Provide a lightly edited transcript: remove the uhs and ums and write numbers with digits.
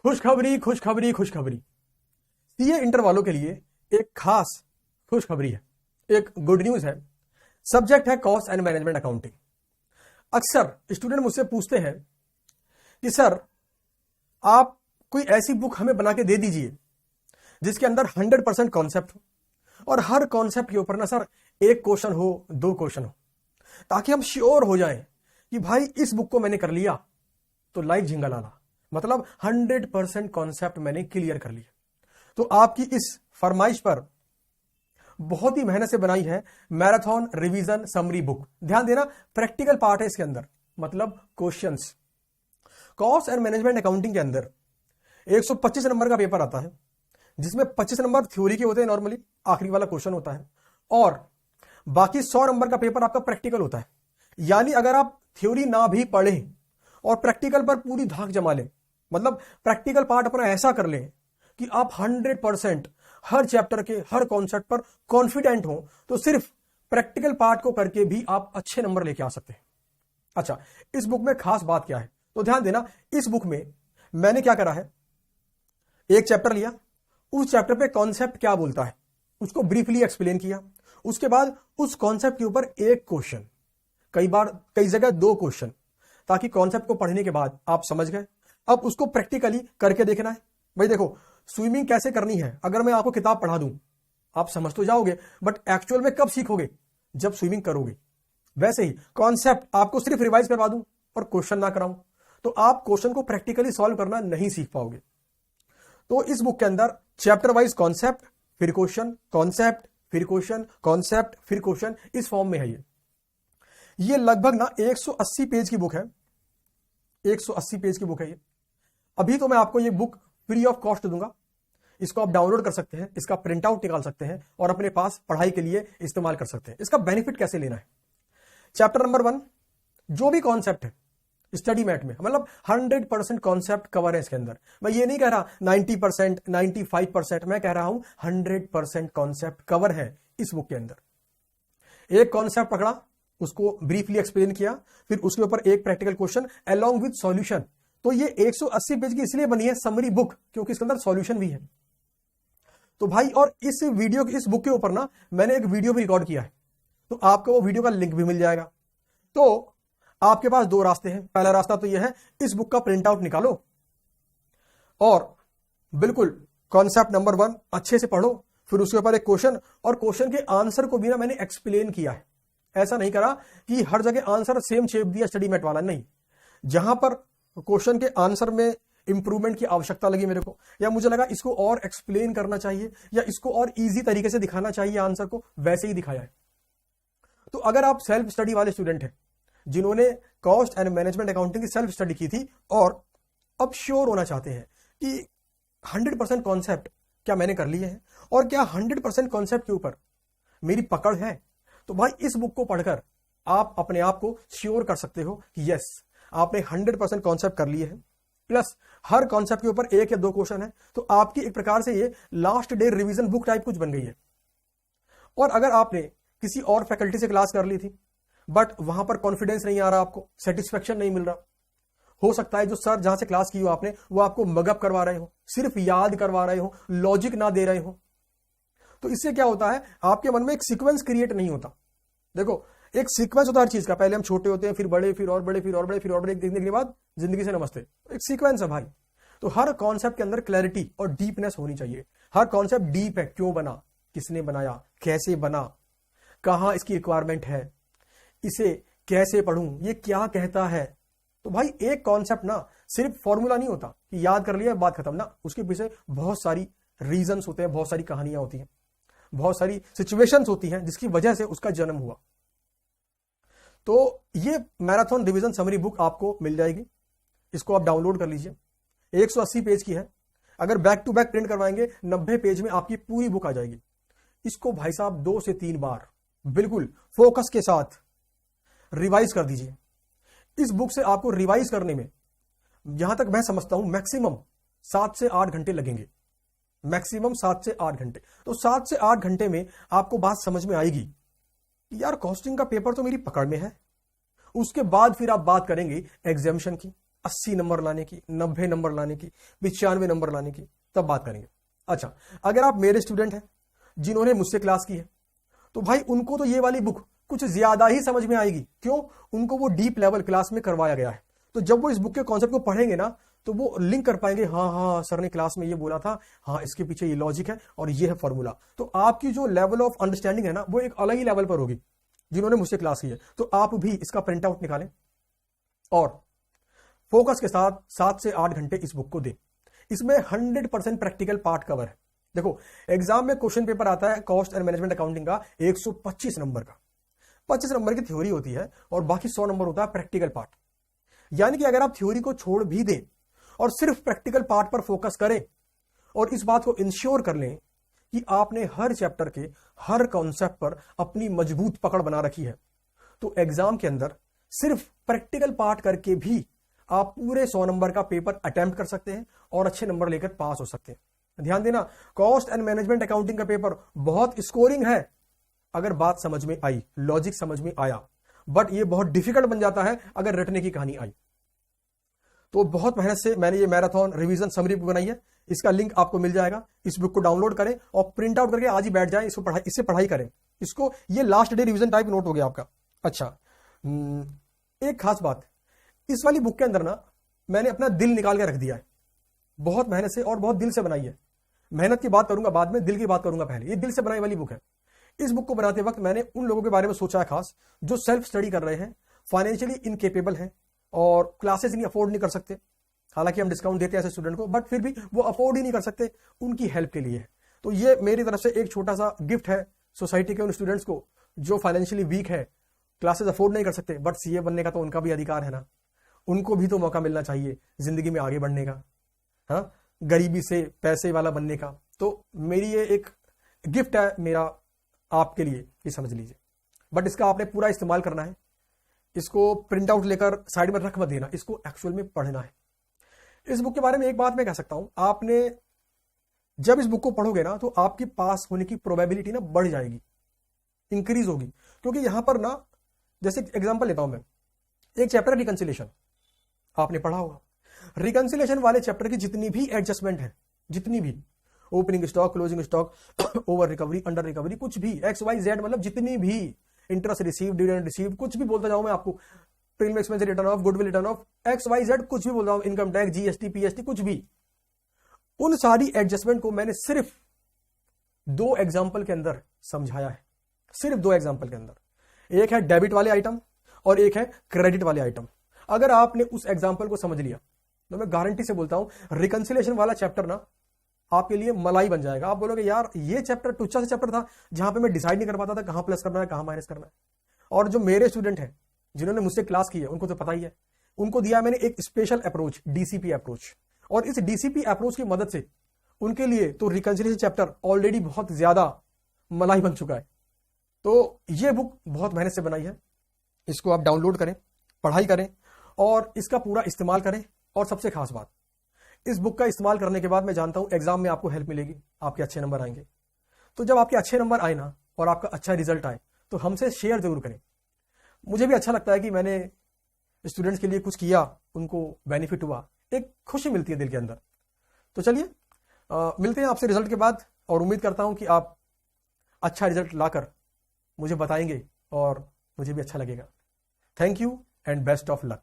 खुशखबरी खुशखबरी खुशखबरी। सीए इंटर वालों के लिए एक खास खुशखबरी है, एक गुड न्यूज है। सब्जेक्ट है कॉस्ट एंड मैनेजमेंट अकाउंटिंग। अक्सर स्टूडेंट मुझसे पूछते हैं कि सर आप कोई ऐसी बुक हमें बना के दे दीजिए जिसके अंदर 100% कॉन्सेप्ट हो और हर कॉन्सेप्ट के ऊपर ना सर एक क्वेश्चन हो, दो क्वेश्चन हो, ताकि हम श्योर हो जाएं कि भाई इस बुक को मैंने कर लिया तो लाइफ झिंगा लाला, मतलब 100% कॉन्सेप्ट मैंने क्लियर कर लिया। तो आपकी इस फरमाइश पर बहुत ही मेहनत से बनाई है मैराथन रिवीजन समरी बुक। ध्यान देना, प्रैक्टिकल पार्ट है इसके अंदर, मतलब questions. Cost and management accounting के अंदर 125 नंबर का पेपर आता है, जिसमें 25 नंबर थ्योरी के होते हैं, नॉर्मली आखिरी वाला क्वेश्चन होता है, और बाकी 100 नंबर का पेपर आपका प्रैक्टिकल होता है। यानी अगर आप थ्योरी ना भी पढ़ें और प्रैक्टिकल पर पूरी धाक जमा लें, मतलब प्रैक्टिकल पार्ट अपना ऐसा कर लें कि आप 100% हर चैप्टर के हर कॉन्सेप्ट पर कॉन्फिडेंट हो, तो सिर्फ प्रैक्टिकल पार्ट को करके भी आप अच्छे नंबर लेके आ सकते हैं। अच्छा, इस बुक में खास बात क्या है, तो ध्यान देना, इस बुक में मैंने क्या करा है, एक चैप्टर लिया, उस चैप्टर पे कॉन्सेप्ट क्या बोलता है उसको ब्रीफली एक्सप्लेन किया, उसके बाद उस कॉन्सेप्ट के ऊपर एक क्वेश्चन, कई जगह दो क्वेश्चन, ताकि कॉन्सेप्ट को पढ़ने के बाद आप समझ गए। अब उसको प्रैक्टिकली करके देखना है। भाई देखो, स्विमिंग कैसे करनी है अगर मैं आपको किताब पढ़ा दूं आप समझ तो जाओगे, बट एक्चुअल में कब सीखोगे, जब स्विमिंग करोगे। वैसे ही कॉन्सेप्ट आपको सिर्फ रिवाइज करवा दूं और क्वेश्चन ना कराऊं तो आप क्वेश्चन को प्रैक्टिकली सॉल्व करना नहीं सीख पाओगे। तो इस बुक के अंदर चैप्टर वाइज कॉन्सेप्ट, फिर क्वेश्चन, कॉन्सेप्ट, फिर क्वेश्चन, कॉन्सेप्ट, फिर क्वेश्चन, इस फॉर्म में है ये लगभग ना 180 पेज की बुक है। 180 पेज की बुक है ये। अभी तो मैं आपको ये बुक फ्री ऑफ कॉस्ट दूंगा, इसको आप डाउनलोड कर सकते हैं, इसका प्रिंट आउट निकाल सकते हैं और अपने पास पढ़ाई के लिए इस्तेमाल कर सकते हैं। इसका बेनिफिट कैसे लेना है, चैप्टर नंबर 1 जो भी कॉन्सेप्ट है स्टडी मैट में, मतलब 100% कॉन्सेप्ट कवर है इसके अंदर। मैं ये नहीं कह रहा 90%, 95%, मैं कह रहा हूं 100% कॉन्सेप्ट कवर है इस बुक के अंदर। एक कॉन्सेप्ट पकड़ा, उसको ब्रीफली एक्सप्लेन किया, फिर उसके ऊपर एक practical question along with solution. तो ये 180 पेज की इसलिए बनी है समरी बुक क्योंकि इसके अंदर सॉल्यूशन भी है। तो भाई, और इस बुक के ऊपर ना मैंने एक वीडियो भी रिकॉर्ड किया है, तो आपको वो वीडियो का लिंक भी मिल जाएगा। तो आपके पास दो रास्ते हैं। पहला रास्ता तो यह है, इस बुक का प्रिंट आउट निकालो और बिल्कुल कॉन्सेप्ट नंबर 1 अच्छे से पढ़ो, फिर उसके ऊपर एक क्वेश्चन, और क्वेश्चन के आंसर को भी ना मैंने एक्सप्लेन किया है। ऐसा नहीं करा कि हर जगह आंसर सेम शेप दिया स्टडी मैट वाला, नहीं। जहां पर क्वेश्चन के आंसर में इंप्रूवमेंट की आवश्यकता लगी मेरे को, या मुझे लगा इसको और एक्सप्लेन करना चाहिए या इसको और इजी तरीके से दिखाना चाहिए आंसर को, वैसे ही दिखाया है। तो अगर आप सेल्फ स्टडी वाले स्टूडेंट हैं जिन्होंने कॉस्ट एंड मैनेजमेंट अकाउंटिंग की सेल्फ स्टडी की थी और अब श्योर होना चाहते हैं कि 100% कॉन्सेप्ट क्या मैंने कर लिए हैं और क्या 100% कॉन्सेप्ट के ऊपर मेरी पकड़ है, तो भाई इस बुक को पढ़कर आप अपने आप को श्योर कर सकते हो कि यस, आपने 100% कॉन्सेप्ट कर लिए हैं, प्लस हर कॉन्सेप्ट के ऊपर एक या दो क्वेश्चन है। तो आपकी एक प्रकार से ये last day revision book type कुछ बन गई है। और अगर आपने किसी और फैकल्टी से क्लास कर ली थी बट वहां पर कॉन्फिडेंस नहीं आ रहा, आपको सेटिस्फेक्शन नहीं मिल रहा, हो सकता है जो सर जहां से क्लास की हो आपने वो आपको मगअप करवा रहे हो, सिर्फ याद करवा रहे हो, लॉजिक ना दे रहे हो, तो इससे क्या होता है, आपके मन में एक सीक्वेंस क्रिएट नहीं होता। देखो, एक सीक्वेंस होता है हर चीज का, पहले हम छोटे होते हैं, फिर बड़े, फिर और बड़े, फिर और बड़े, फिर और बड़े, देखने के बाद जिंदगी से नमस्ते, एक सीक्वेंस है भाई। तो हर कॉन्सेप्ट के अंदर क्लैरिटी और डीपनेस होनी चाहिए। हर कॉन्सेप्ट डीप है, क्यों बना, किसने बनाया, कैसे बना, कहां इसकी रिक्वायरमेंट है, इसे कैसे पढ़ूं, ये क्या कहता है। तो भाई एक कॉन्सेप्ट ना सिर्फ फॉर्मूला नहीं होता कि याद कर लिया बात खत्म, ना, उसके पीछे बहुत सारी रीजंस होते हैं, बहुत सारी कहानियां होती हैं, बहुत सारी सिचुएशंस होती हैं जिसकी वजह से उसका जन्म हुआ। तो ये मैराथन रिवीजन समरी बुक आपको मिल जाएगी, इसको आप डाउनलोड कर लीजिए। 180 पेज की है, अगर बैक टू बैक प्रिंट करवाएंगे 90 पेज में आपकी पूरी बुक आ जाएगी। इसको भाई साहब 2 से 3 बार बिल्कुल फोकस के साथ रिवाइज कर दीजिए। इस बुक से आपको रिवाइज करने में, जहां तक मैं समझता हूं, मैक्सिमम 7 से 8 घंटे लगेंगे, मैक्सिमम 7 से 8 घंटे। तो 7 से 8 घंटे में आपको बात समझ में आएगी कि यार कॉस्टिंग का पेपर तो मेरी पकड़ में है। उसके बाद फिर आप बात करेंगे एग्जामिशन की, 80 नंबर लाने की, 90 नंबर लाने की, 95 नंबर लाने की, तब बात करेंगे। अच्छा, अगर आप मेरे स्टूडेंट हैं जिन्होंने मुझसे क्लास की है, तो भाई उनको तो ये वाली बुक कुछ ज्यादा ही समझ में आएगी। क्यों? उनको वो डीप लेवल क्लास में करवाया गया है। तो जब वो इस बुक के कॉन्सेप्ट को पढ़ेंगे ना, तो वो लिंक कर पाएंगे, हाँ हाँ सर ने क्लास में ये बोला था, हाँ इसके पीछे ये लॉजिक है और ये है फॉर्मूला। तो आपकी जो लेवल ऑफ अंडरस्टैंडिंग है ना, वो एक अलग ही लेवल पर होगी जिन्होंने मुझसे क्लास की है। तो आप भी इसका प्रिंट आउट निकालें और फोकस के साथ 7 से 8 घंटे इस बुक को दें। इसमें 100% प्रैक्टिकल पार्ट कवर है। देखो, एग्जाम में क्वेश्चन पेपर आता है कॉस्ट एंड मैनेजमेंट अकाउंटिंग का 125 नंबर का, 25 नंबर की थ्योरी होती है और बाकी 100 नंबर होता है प्रैक्टिकल पार्ट। यानी कि अगर आप थ्योरी को छोड़ भी दें और सिर्फ प्रैक्टिकल पार्ट पर फोकस करें और इस बात को इंश्योर कर लें कि आपने हर चैप्टर के हर कॉन्सेप्ट पर अपनी मजबूत पकड़ बना रखी है, तो एग्जाम के अंदर सिर्फ प्रैक्टिकल पार्ट करके भी आप पूरे 100 नंबर का पेपर अटेम्प्ट कर सकते हैं और अच्छे नंबर लेकर पास हो सकते हैं। ध्यान देना, कॉस्ट एंड मैनेजमेंट अकाउंटिंग का पेपर बहुत स्कोरिंग है अगर बात समझ में आई, लॉजिक समझ में आया, बट ये बहुत डिफिकल्ट बन जाता है अगर रटने की कहानी आई। तो बहुत मेहनत से मैंने ये मैराथन रिवीजन समरी बुक बनाई है, इसका लिंक आपको मिल जाएगा। इस बुक को डाउनलोड करें और प्रिंट आउट करके आज ही बैठ जाएं, इससे पढ़ाई करें। इसको ये last day revision type note हो गया आपका। अच्छा, एक खास बात, इस वाली बुक के अंदर ना मैंने अपना दिल निकाल के रख दिया है, बहुत मेहनत से और बहुत दिल से बनाई है। मेहनत की बात करूंगा बाद में, दिल की बात करूंगा पहले। ये दिल से बनाई वाली बुक है। इस बुक को बनाते वक्त मैंने उन लोगों के बारे में सोचा है खास, जो सेल्फ स्टडी कर रहे हैं, फाइनेंशियली इनकेपेबल हैं और क्लासेस नहीं अफोर्ड नहीं कर सकते। हालांकि हम डिस्काउंट देते हैं ऐसे स्टूडेंट को, बट फिर भी वो अफोर्ड ही नहीं कर सकते, उनकी हेल्प के लिए है। तो ये मेरी तरफ से एक छोटा सा गिफ्ट है सोसाइटी के उन स्टूडेंट्स को जो फाइनेंशियली वीक है, क्लासेस अफोर्ड नहीं कर सकते, बट सीए बनने का तो उनका भी अधिकार है ना, उनको भी तो मौका मिलना चाहिए जिंदगी में आगे बढ़ने का, हाँ, गरीबी से पैसे वाला बनने का। तो मेरी ये एक गिफ्ट है मेरा आपके लिए, ये समझ लीजिए। बट इसका आपने पूरा इस्तेमाल करना है, इसको प्रिंट आउट लेकर साइड में रख मत देना, इसको एक्चुअल में पढ़ना है। इस बुक के बारे में एक बात मैं कह सकता हूं, आपने जब इस बुक को पढ़ोगे ना, तो आपकी पास होने की प्रोबेबिलिटी ना बढ़ जाएगी, इंक्रीज होगी। क्योंकि यहां पर ना, जैसे एग्जांपल लेता हूं मैं, एक चैप्टर रिकंसिलिएशन आपने पढ़ा होगा। रिकंसिलिएशन वाले चैप्टर की जितनी भी एडजस्टमेंट है, जितनी भी opening stock, closing stock, over recovery, under recovery, कुछ भी XYZ, मतलब जितनी भी इंटरेस्ट रिसीव, डिविडेंड रिसीव, कुछ भी बोलता जाऊं मैं आपको, premium expense return of, goodwill return of, XYZ, कुछ भी बोल रहा हूं, इनकम टैक्स, GST, PST, कुछ भी, उन सारी एडजस्टमेंट को मैंने सिर्फ 2 एग्जाम्पल के अंदर समझाया है। सिर्फ 2 एग्जाम्पल के अंदर, एक है डेबिट वाले आइटम और एक है क्रेडिट वाले आइटम। अगर आपने उस एग्जाम्पल को समझ लिया तो मैं गारंटी से बोलता हूं रिकंसिलिएशन वाला चैप्टर ना आपके लिए मलाई बन जाएगा। आप बोलोगे यार ये चैप्टर टुच्चा सा चैप्टर था जहां पे मैं डिसाइड नहीं कर पाता था कहां प्लस करना है कहां माइनस करना है। और जो मेरे स्टूडेंट हैं जिन्होंने मुझसे क्लास की है उनको तो पता ही है, उनको दिया मैंने एक स्पेशल अप्रोच, DCP अप्रोच, और इस DCP अप्रोच की मदद से उनके लिए तो रिकंसिलिएशन चैप्टर ऑलरेडी बहुत ज्यादा मलाई बन चुका है। तो ये बुक बहुत मेहनत से बनाई है, इसको आप डाउनलोड करें, पढ़ाई करें और इसका पूरा इस्तेमाल करें। और सबसे खास बात, इस बुक का इस्तेमाल करने के बाद मैं जानता हूं एग्जाम में आपको हेल्प मिलेगी, आपके अच्छे नंबर आएंगे। तो जब आपके अच्छे नंबर आए ना और आपका अच्छा रिजल्ट आए तो हमसे शेयर जरूर करें। मुझे भी अच्छा लगता है कि मैंने स्टूडेंट्स के लिए कुछ किया, उनको बेनिफिट हुआ, एक खुशी मिलती है दिल के अंदर। तो चलिए मिलते हैं आपसे रिजल्ट के बाद और उम्मीद करता हूं कि आप अच्छा रिजल्ट लाकर मुझे बताएंगे और मुझे भी अच्छा लगेगा। Thank you and best of luck.